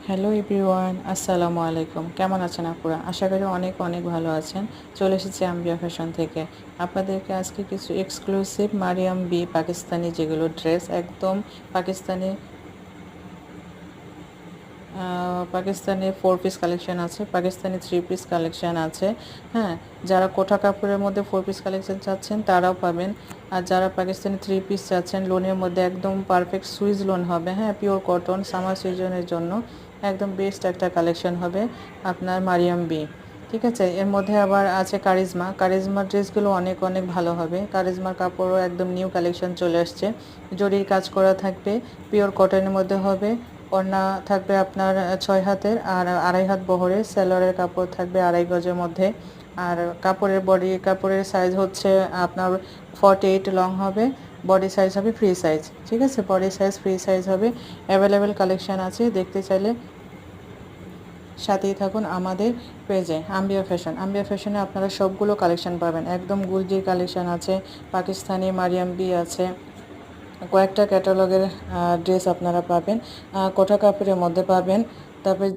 Hello everyone, আসসালামু আলাইকুম। কেমন আছেন আপুরা? আশা করি অনেক অনেক ভালো আছেন। চলে এসেছি আম্বিয়া ফ্যাশন থেকে। আপনাদেরকে আজকে কিছু এক্সক্লুসিভ মারিয়াম বি পাকিস্তানি যেগুলো ড্রেস একদম পাকিস্তানি পাকিস্তানি 4 পিস কালেকশন আছে, পাকিস্তানি 3 পিস কালেকশন আছে। হ্যাঁ, যারা কোটা কাপড়ের মধ্যে 4 পিস কালেকশন চাচ্ছেন তারাও পাবেন। আর যারা পাকিস্তানি 3 পিস চাচ্ছেন লোনের মধ্যে একদম পারফেক্ট সুইজ লোন হবে, হ্যাঁ পিওর কটন সামার সিজনের জন্য একদম বেস্ট একটা কালেকশন হবে আপনার মারিয়াম বি। ঠিক আছে, এর মধ্যে আবার আছে কারিজমার ড্রেসগুলো অনেক অনেক ভালো হবে। কারিজমার কাপড়ও একদম নিউ কালেকশন চলে আসছে, জরির কাজ করা থাকবে, পিওর কটনের মধ্যে হবে। ওড়না থাকবে আপনার 6 হাতের আর 2.5 হাত বহরের, সেলোয়ারের কাপড় থাকবে 2.5 গজের মধ্যে। আর কাপড়ের সাইজ হচ্ছে আপনার 48 লং হবে, বডি সাইজ হবে ফ্রি সাইজ। ঠিক আছে, বডি সাইজ ফ্রি সাইজ হবে। অ্যাভেলেবেল কালেকশন আছে, দেখতে চাইলে সাথেই থাকুন আমাদের পেজে আম্বিয়া ফ্যাশনে আপনারা সবগুলো কালেকশন পাবেন। একদম গুলজির কালেকশন আছে, পাকিস্তানি মারিয়াম বি আছে, কয়েকটা ক্যাটালগের ড্রেস আপনারা পাবেন, কোটা কাপড়ের মধ্যে পাবেন। তারপরে